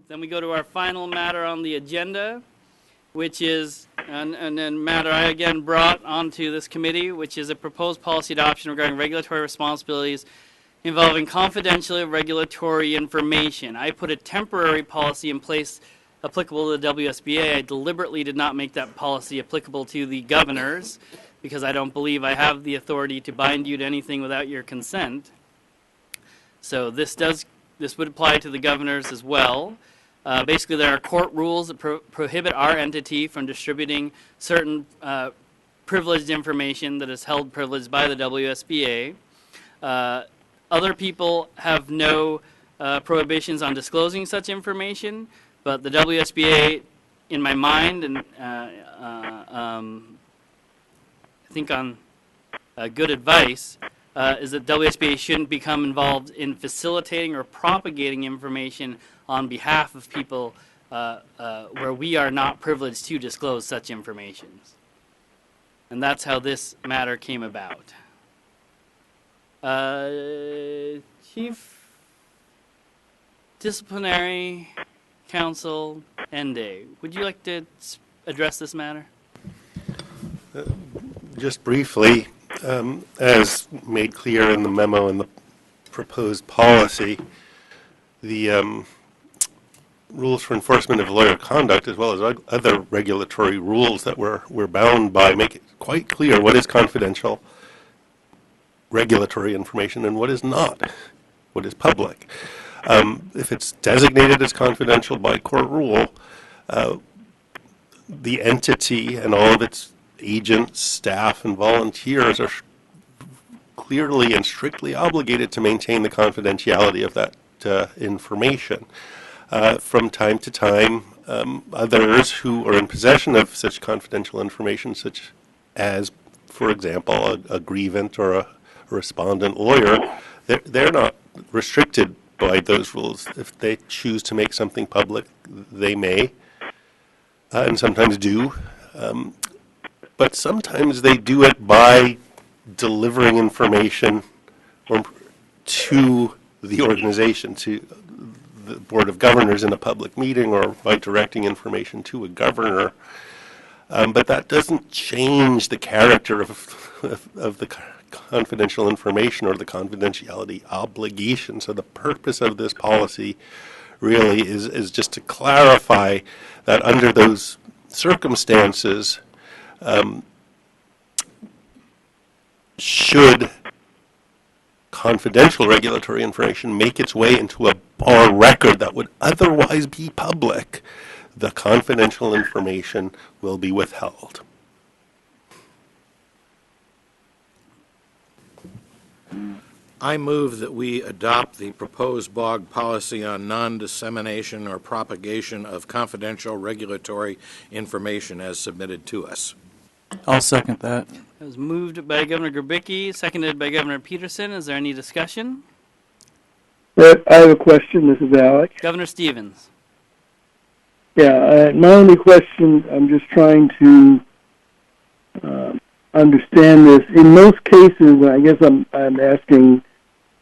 Then we go to our final matter on the agenda, which is, and then matter I again brought onto this committee, which is a proposed policy adoption regarding regulatory responsibilities involving confidential regulatory information. I put a temporary policy in place applicable to the WSBA. I deliberately did not make that policy applicable to the governors because I don't believe I have the authority to bind you to anything without your consent. So this would apply to the governors as well. Basically, there are court rules that prohibit our entity from distributing certain privileged information that is held privileged by the WSBA. Other people have no prohibitions on disclosing such information, but the WSBA, in my mind, and I think on good advice, is that WSBA shouldn't become involved in facilitating or propagating information on behalf of people where we are not privileged to disclose such information. And that's how this matter came about. Chief Disciplinary Counsel Ende, would you like to address this matter? Just briefly, as made clear in the memo and the proposed policy, the rules for enforcement of lawyer conduct, as well as other regulatory rules that we're bound by, make it quite clear what is confidential regulatory information and what is not, what is public. If it's designated as confidential by court rule, the entity and all of its agents, staff, and volunteers are clearly and strictly obligated to maintain the confidentiality of that information. From time to time, others who are in possession of such confidential information, such as, for example, a grievant or a respondent lawyer, they're not restricted by those rules. If they choose to make something public, they may, and sometimes do. But sometimes they do it by delivering information to the organization, to the Board of Governors in a public meeting, or by directing information to a governor. But that doesn't change the character of the confidential information or the confidentiality obligation. So the purpose of this policy really is just to clarify that under those circumstances, should confidential regulatory information make its way into a bar record that would otherwise be public, the confidential information will be withheld. I move that we adopt the proposed BOG policy on non-dissemination or propagation of confidential regulatory information as submitted to us. I'll second that. It was moved by Governor Grabicki, seconded by Governor Peterson. Is there any discussion? I have a question. This is Alec. Governor Stevens. Yeah, my only question, I'm just trying to understand this. In most cases, I guess I'm asking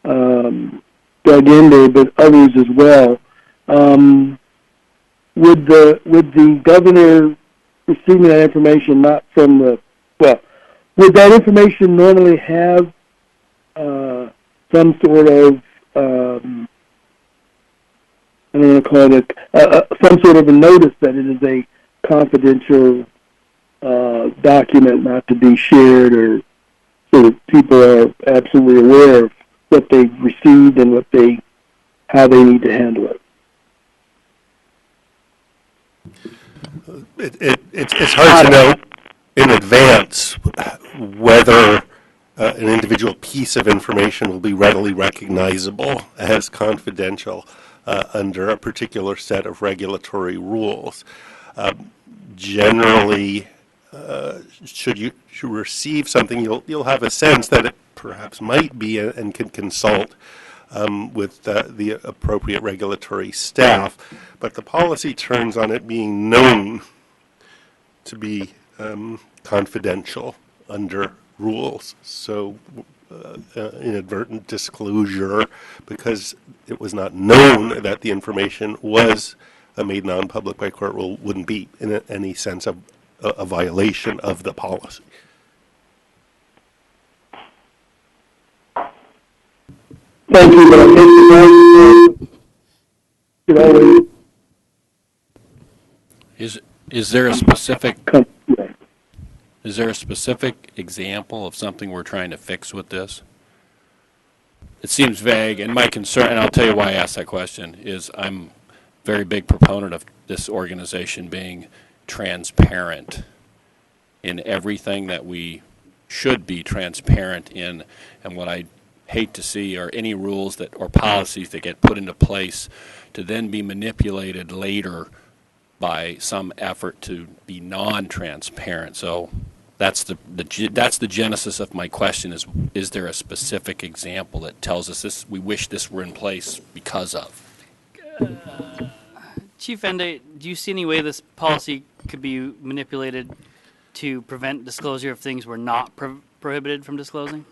Doug Ende, but others as well, would the governor receiving that information not from would that information normally have some sort of, I don't want to call it some sort of a notice that it is a confidential document not to be shared, or so that people are absolutely aware of what they've received and how they need to handle it? It's hard to know in advance whether an individual piece of information will be readily recognizable as confidential under a particular set of regulatory rules. Generally, should you receive something, you'll have a sense that it perhaps might be, and can consult with the appropriate regulatory staff. But the policy turns on it being known to be confidential under rules. So inadvertent disclosure because it was not known that the information was made non-public by court rule wouldn't be in any sense of a violation of the policy. Thank you, but I think the board should always Is there a specific come to that. is there a specific example of something we're trying to fix with this? It seems vague, and my concern, and I'll tell you why I asked that question, is I'm a very big proponent of this organization being transparent in everything that we should be transparent in, and what I hate to see are any rules that or policies that get put into place to then be manipulated later by some effort to be non-transparent. So that's the genesis of my question: is there a specific example that tells us this? We wish this were in place because of. Chief Ende, do you see any way this policy could be manipulated to prevent disclosure if things were not prohibited from disclosing?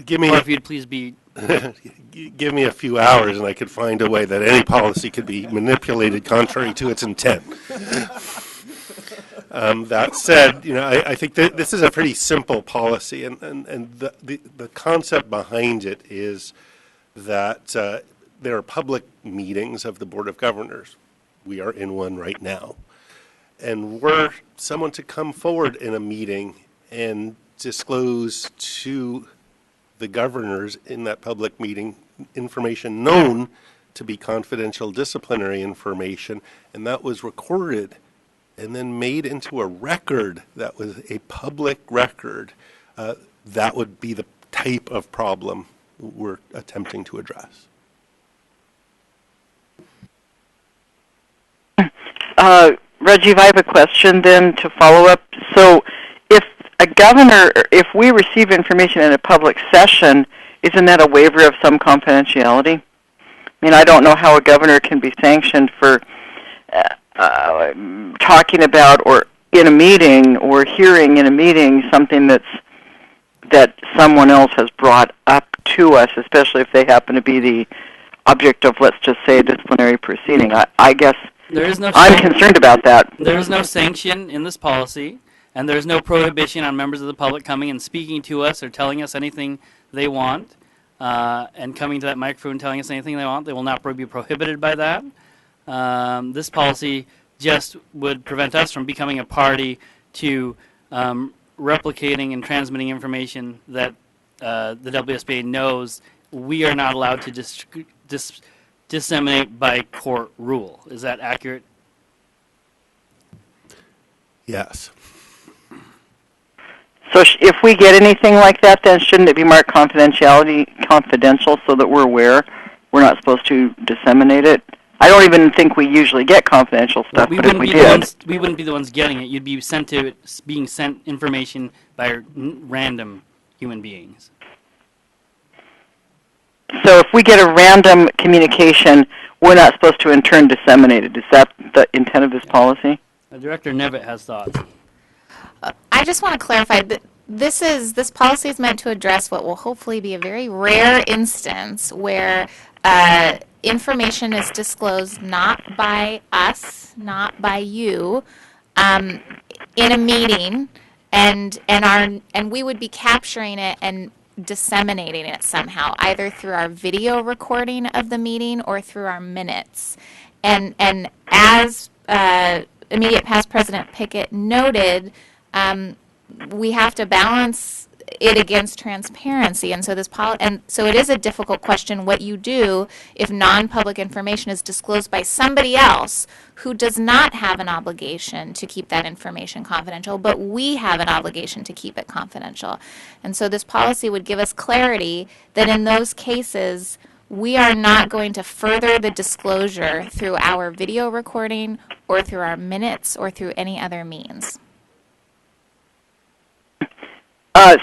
Give me Or if you'd please be... give me a few hours and I could find a way that any policy could be manipulated contrary to its intent. That said, I think that this is a pretty simple policy, and the concept behind it is that there are public meetings of the Board of Governors. We are in one right now. And were someone to come forward in a meeting and disclose to the governors in that public meeting information known to be confidential disciplinary information, and that was recorded and then made into a record that was a public record, that would be the type of problem we're attempting to address. Rajiv, I have a question then to follow up. So if we receive information in a public session, isn't that a waiver of some confidentiality? I mean, I don't know how a governor can be sanctioned for talking about or in a meeting or hearing in a meeting something that someone else has brought up to us, especially if they happen to be the object of, let's just say, a disciplinary proceeding. I guess I'm concerned about that. There is no sanction in this policy, and there's no prohibition on members of the public coming and speaking to us or telling us anything they want, and coming to that microphone and telling us anything they want. They will not be prohibited by that. This policy just would prevent us from becoming a party to replicating and transmitting information that the WSBA knows we are not allowed to disseminate by court rule. Is that accurate? Yes. So if we get anything like that, then shouldn't it be marked confidential so that we're aware we're not supposed to disseminate it? I don't even think we usually get confidential stuff, but if we did... We wouldn't be the ones getting it. You'd be being sent information by random human beings. So if we get a random communication, we're not supposed to in turn disseminate it. Is that the intent of this policy? Director Nevitt has thoughts. I just want to clarify that this policy is meant to address what will hopefully be a very rare instance where information is disclosed not by us, not by you, in a meeting, and we would be capturing it and disseminating it somehow, either through our video recording of the meeting or through our minutes. And as immediate past President Pickett noted, we have to balance it against transparency, and so so it is a difficult question what you do if non-public information is disclosed by somebody else who does not have an obligation to keep that information confidential, but we have an obligation to keep it confidential. And so this policy would give us clarity that in those cases we are not going to further the disclosure through our video recording or through our minutes or through any other means.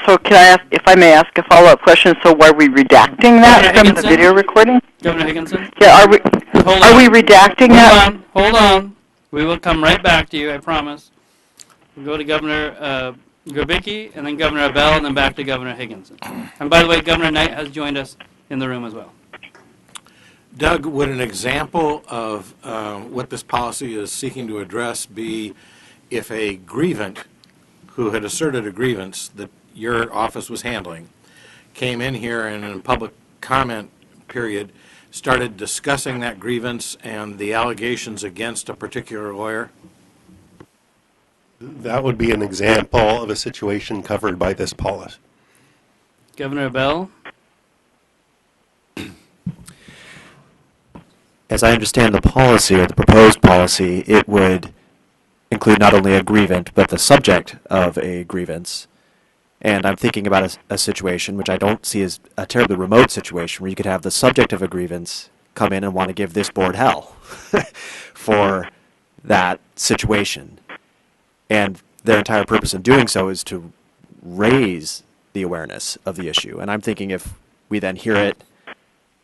So can I ask, if I may ask a follow-up question, so are we redacting that from the video recording? Governor Higginson? Yeah, are we redacting that? Hold on. We will come right back to you, I promise. We'll go to Governor Grabicki, and then Governor Abell, and then back to Governor Higginson. And by the way, Governor Knight has joined us in the room as well. Doug, would an example of what this policy is seeking to address be if a grievant who had asserted a grievance that your office was handling came in here and in a public comment period started discussing that grievance and the allegations against a particular lawyer? That would be an example of a situation covered by this policy. Governor Abell? As I understand the policy, or the proposed policy, it would include not only a grievant, but the subject of a grievance. And I'm thinking about a situation, which I don't see as a terribly remote situation, where you could have the subject of a grievance come in and want to give this board hell for that situation. And their entire purpose in doing so is to raise the awareness of the issue. And I'm thinking if we then hear it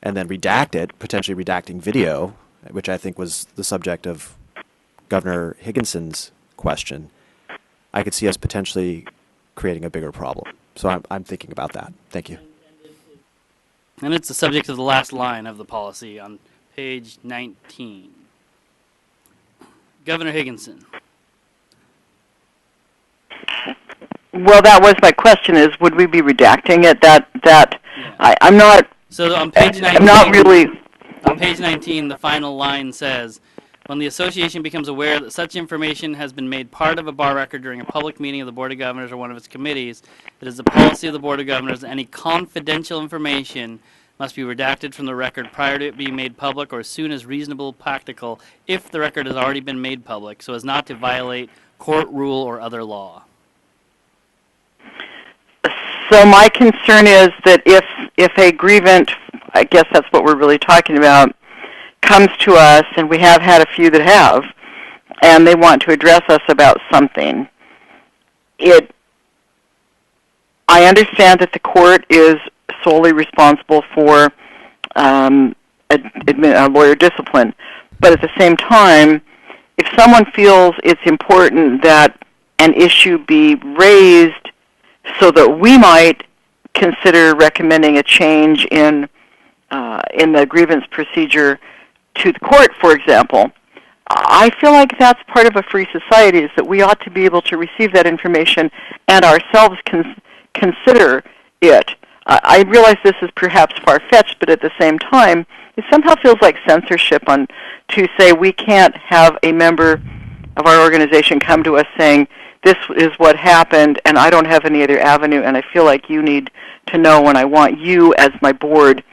and then redact it, potentially redacting video, which I think was the subject of Governor Higginson's question, I could see us potentially creating a bigger problem. So I'm thinking about that. Thank you. And it's the subject of the last line of the policy on page 19. Governor Higginson. Well, that was my question: is would we be redacting it? Yeah. I'm not. So on page 19, I'm not really. on page 19, the final line says, when the association becomes aware that such information has been made part of a bar record during a public meeting of the Board of Governors or one of its committees, it is the policy of the Board of Governors that any confidential information must be redacted from the record prior to it being made public or as soon as reasonable practical if the record has already been made public, so as not to violate court rule or other law. So my concern is that if a grievant, I guess that's what we're really talking about, comes to us, and we have had a few that have, and they want to address us about something, I understand that the court is solely responsible for lawyer discipline, but at the same time, if someone feels it's important that an issue be raised so that we might consider recommending a change in the grievance procedure to the court, for example, I feel like that's part of a free society, is that we ought to be able to receive that information and ourselves consider it. I realize this is perhaps far-fetched, but at the same time, it somehow feels like censorship to say we can't have a member of our organization come to us saying, this is what happened, and I don't have any other avenue, and I feel like you need to know, and I want you as my board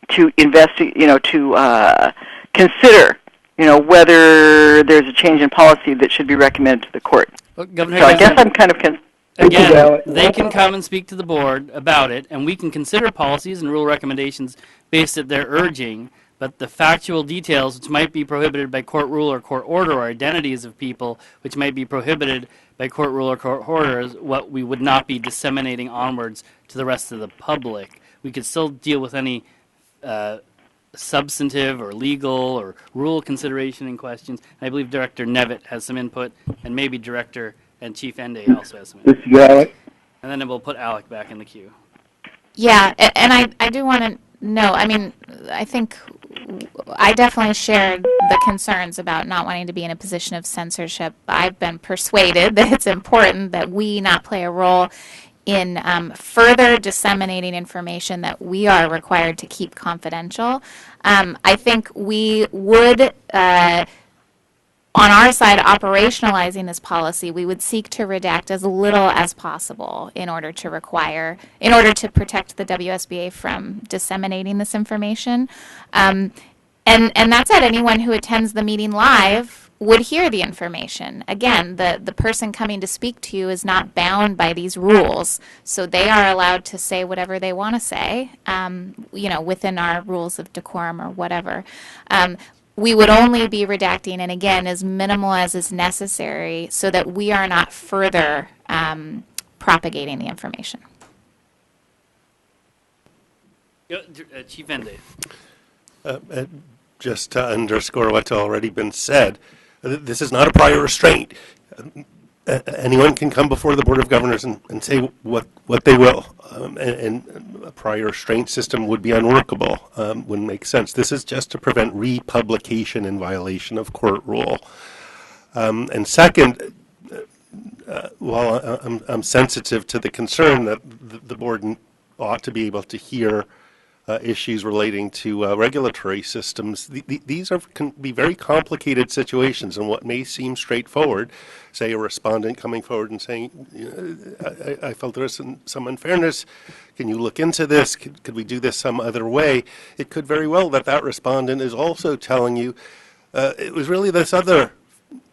to investigate, to consider, whether there's a change in policy that should be recommended to the court. Well, Governor So I Higginson, guess I'm kind of again, they can come and speak to the board about it, and we can consider policies and rule recommendations based at their urging, but the factual details, which might be prohibited by court rule or court order, or identities of people, which might be prohibited by court rule or court order, is what we would not be disseminating onwards to the rest of the public. We could still deal with any substantive or legal or rule consideration and questions. And I believe Director Nevitt has some input, and maybe Director and Chief Ende also has some input. This is Alec. And then we'll put Alec back in the queue. Yeah, and I do want to know, I think I definitely shared the concerns about not wanting to be in a position of censorship. I've been persuaded that it's important that we not play a role in further disseminating information that we are required to keep confidential. I think we would, on our side, operationalizing this policy, we would seek to redact as little as possible in order to protect the WSBA from disseminating this information. And that said, anyone who attends the meeting live would hear the information. Again, the person coming to speak to you is not bound by these rules, so they are allowed to say whatever they want to say, within our rules of decorum or whatever. We would only be redacting, and again, as minimal as is necessary, so that we are not further propagating the information. Chief Ende. Just to underscore what's already been said, This is not a prior restraint. Anyone can come before the Board of Governors and say what they will, and a prior restraint system would be unworkable, wouldn't make sense. This is just to prevent republication in violation of court rule. And second, while I'm sensitive to the concern that the board ought to be able to hear issues relating to regulatory systems, these can be very complicated situations, and what may seem straightforward, say a respondent coming forward and saying, I felt there was some unfairness, can you look into this, could we do this some other way? It could very well that respondent is also telling you it was really this other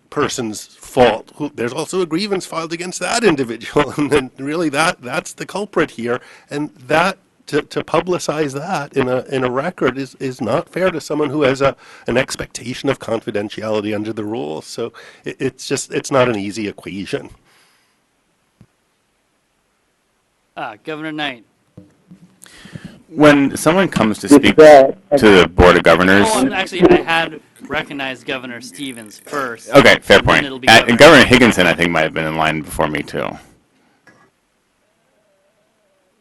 person's fault. There's also a grievance filed against that individual, and then really that's the culprit here, and that to publicize that in a record is not fair to someone who has an expectation of confidentiality under the rules. So it's not an easy equation. Governor Knight. When someone comes to speak that, to the Board of Governors... Oh, and actually, I had recognized Governor Stevens first. Okay, fair and then point. it'll be And Governor Higginson, I think, might have been in line before me, too.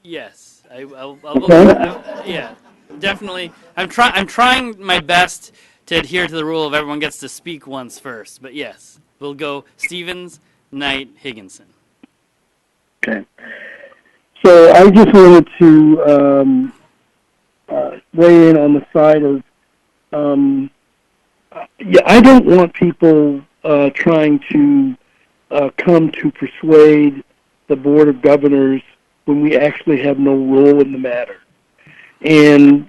Yes, I'll Okay. yeah, definitely. I'm trying my best to adhere to the rule of everyone gets to speak once first. But yes, we'll go Stevens, Knight, Higginson. Okay. So I just wanted to weigh in on the side of, I don't want people trying to come to persuade the Board of Governors when we actually have no role in the matter. And,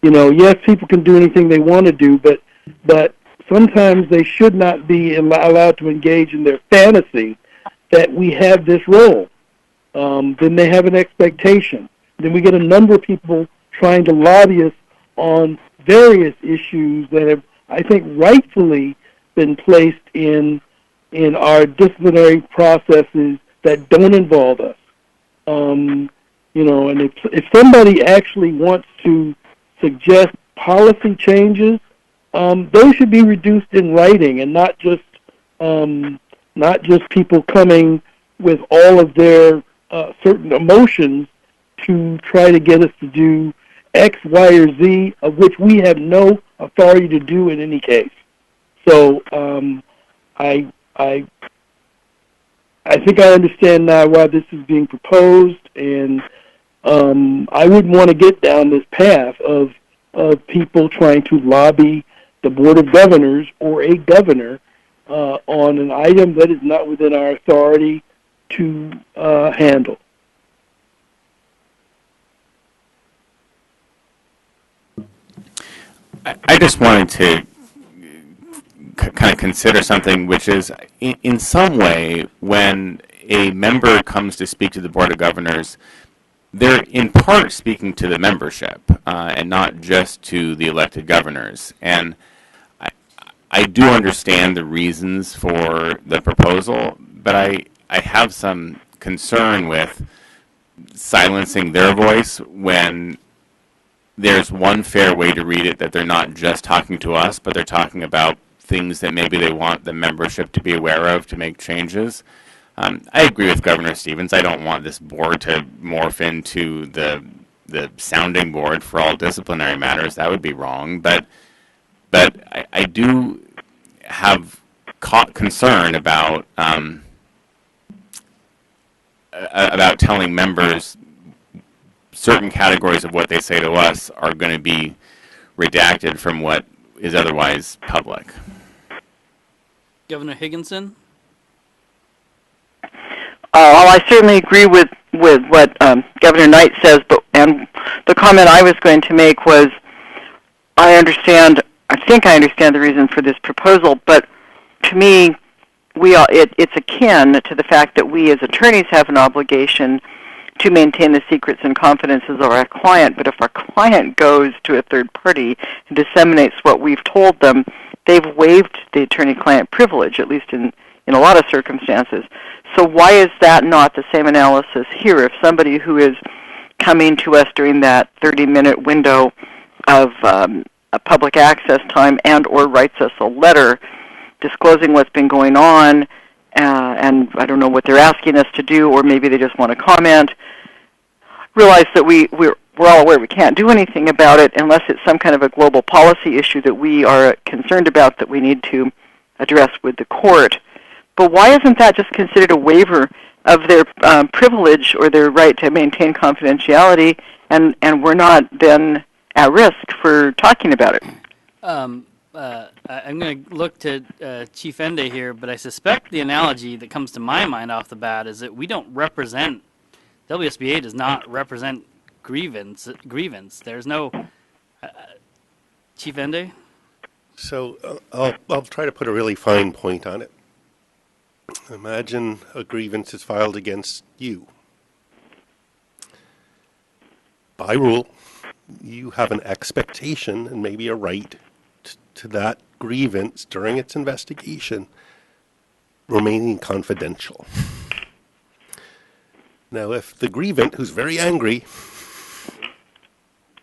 yes, people can do anything they want to do, but sometimes they should not be allowed to engage in their fantasy that we have this role. Then they have an expectation. Then we get a number of people trying to lobby us on various issues that have, I think, rightfully been placed in our disciplinary processes that don't involve us. And if somebody actually wants to suggest policy changes, those should be reduced in writing and not just people coming with all of their certain emotions to try to get us to do X, Y, or Z, of which we have no authority to do in any case. So I think I understand now why this is being proposed, and I wouldn't want to get down this path of people trying to lobby the Board of Governors or a governor on an item that is not within our authority to handle. I just wanted to kind of consider something, which is, in some way, when a member comes to speak to the Board of Governors, they're in part speaking to the membership and not just to the elected governors. And I do understand the reasons for the proposal, but I have some concern with silencing their voice when there's one fair way to read it, that they're not just talking to us, but they're talking about things that maybe they want the membership to be aware of to make changes. I agree with Governor Stevens. I don't want this board to morph into the sounding board for all disciplinary matters. That would be wrong. But I do have concern about telling members certain categories of what they say to us are going to be redacted from what is otherwise public. Governor Higginson? Well, I certainly agree with what Governor Knight says, and the comment I was going to make was, I think I understand the reason for this proposal, but to me, it's akin to the fact that we as attorneys have an obligation to maintain the secrets and confidences of our client, but if our client goes to a third party and disseminates what we've told them, they've waived the attorney-client privilege, at least in a lot of circumstances. So why is that not the same analysis here? If somebody who is coming to us during that 30-minute window of a public access time and or writes us a letter disclosing what's been going on, and I don't know what they're asking us to do, or maybe they just want to comment. Realize that we're all aware we can't do anything about it unless it's some kind of a global policy issue that we are concerned about that we need to address with the court. But why isn't that just considered a waiver of their privilege or their right to maintain confidentiality, and we're not then at risk for talking about it? I'm going to look to Chief Ende here, but I suspect the analogy that comes to my mind off the bat is that we don't represent, WSBA does not represent grievance. There's no, Chief Ende? So I'll try to put a really fine point on it. Imagine a grievance is filed against you. By rule, you have an expectation and maybe a right to that grievance during its investigation remaining confidential. Now, if the grievant, who's very angry,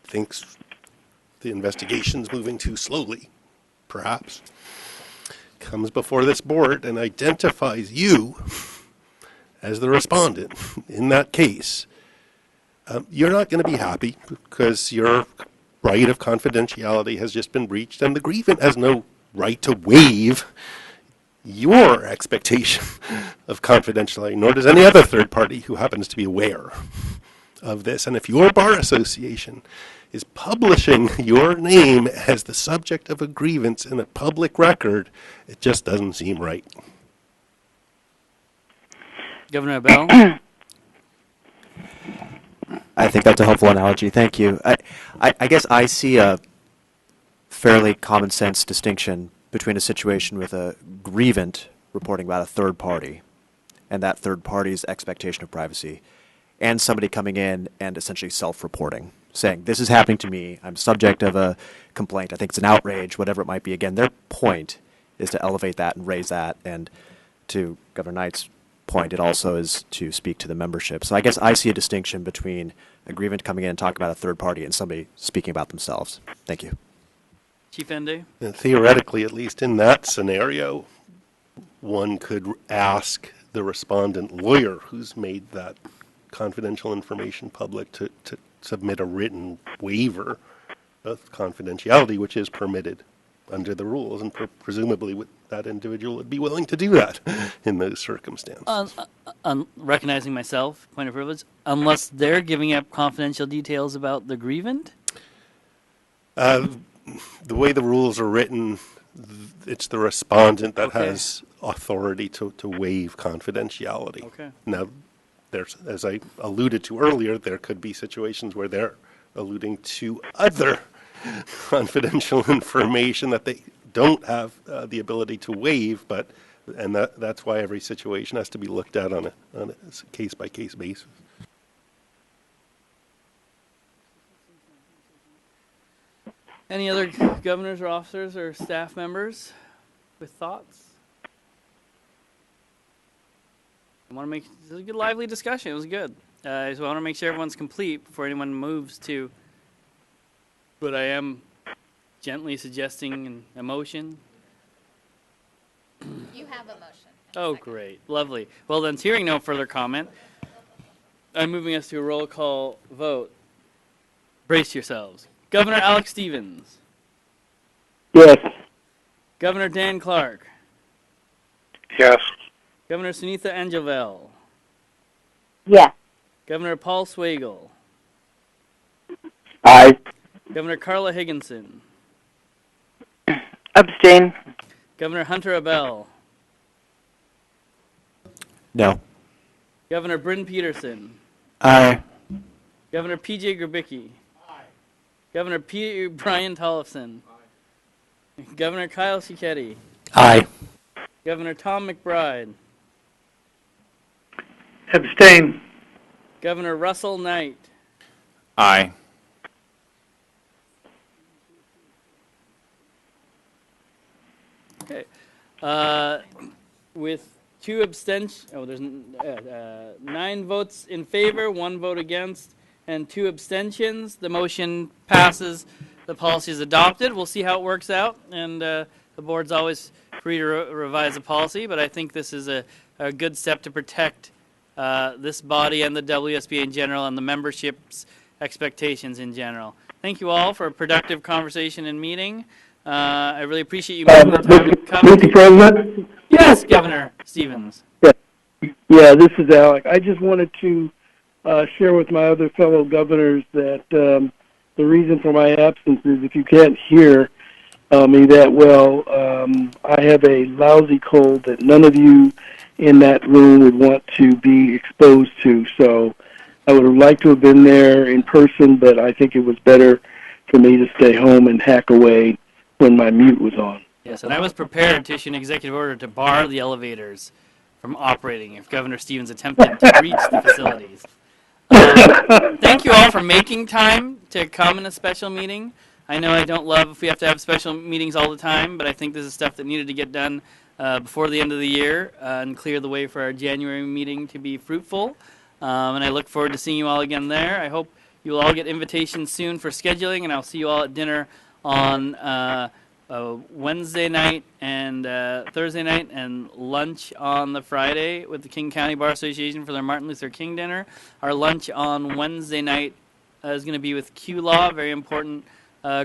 thinks the investigation's moving too slowly, perhaps, comes before this board and identifies you as the respondent in that case, you're not going to be happy because your right of confidentiality has just been breached, and the grievant has no right to waive your expectation of confidentiality, nor does any other third party who happens to be aware of this. And if your bar association is publishing your name as the subject of a grievance in a public record, it just doesn't seem right. Governor Abell? I think that's a helpful analogy. Thank you. I guess I see a fairly common sense distinction between a situation with a grievant reporting about a third party and that third party's expectation of privacy, and somebody coming in and essentially self-reporting, saying, this is happening to me, I'm subject of a complaint, I think it's an outrage, whatever it might be. Again, their point is to elevate that and raise that, and to Governor Knight's point, it also is to speak to the membership. So I guess I see a distinction between a grievant coming in and talking about a third party and somebody speaking about themselves. Thank you. Chief Ende? And theoretically, at least in that scenario, one could ask the respondent lawyer who's made that confidential information public to submit a written waiver of confidentiality, which is permitted under the rules, and presumably that individual would be willing to do that in those circumstances. Recognizing myself, point of privilege, unless they're giving up confidential details about the grievant? The way the rules are written, it's the respondent that Okay. has authority to waive confidentiality. Okay. Now, there's, as I alluded to earlier, there could be situations where they're alluding to other confidential information that they don't have the ability to waive, and that's why every situation has to be looked at on a case-by-case basis. Any other governors or officers or staff members with thoughts? I want to make this was a good, lively discussion. It was good. So I want to make sure everyone's complete before anyone moves to. But I am gently suggesting a motion. You have a motion. Oh, great, lovely. Well, then, hearing no further comment, I'm moving us to a roll call vote. Brace yourselves. Governor Alex Stevens. Yes. Governor Dan Clark. Yes. Governor Sunitha Angelvel. Yes. Governor Paul Swagel. Aye. Governor Carla Higginson. Abstain. Governor Hunter Abell. No. Governor Bryn Peterson. Aye. Governor P.J. Grabicki. Governor Brian Tollefson. Governor Kyle Siketti. Aye. Governor Tom McBride. Abstain. Governor Russell Knight. Aye. Okay. With two abstentions, there's 9 votes in favor, 1 vote against, and 2 abstentions. The motion passes the policy is adopted. We'll see how it works out, and the board's always free to revise a policy, but I think this is a good step to protect this body and the WSBA in general and the membership's expectations in general. Thank you all for a productive conversation and meeting. I really appreciate you making the time to come. Mr. President? Yes, Governor Stevens. Yeah, this is Alec. I just wanted to share with my other fellow governors that the reason for my absence is, if you can't hear me that well, I have a lousy cold that none of you in that room would want to be exposed to. So I would have liked to have been there in person, but I think it was better for me to stay home and hack away when my mute was on. Yes, and I was prepared to issue an executive order to bar the elevators from operating if Governor Stevens attempted to reach the facilities. Thank you all for making time to come in a special meeting. I know I don't love if we have to have special meetings all the time, but I think this is stuff that needed to get done before the end of the year and clear the way for our January meeting to be fruitful. And I look forward to seeing you all again there. I hope you will all get invitations soon for scheduling, and I'll see you all at dinner on Wednesday night and Thursday night, and lunch on the Friday with the King County Bar Association for their Martin Luther King dinner. Our lunch on Wednesday night is going to be with Q Law, a very important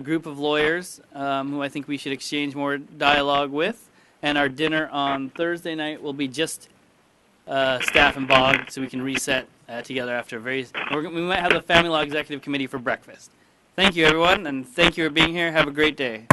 group of lawyers who I think we should exchange more dialogue with. And our dinner on Thursday night will be just staff and BOG, so we can reset together after we might have the Family Law Executive Committee for breakfast. Thank you, everyone, and thank you for being here. Have a great day.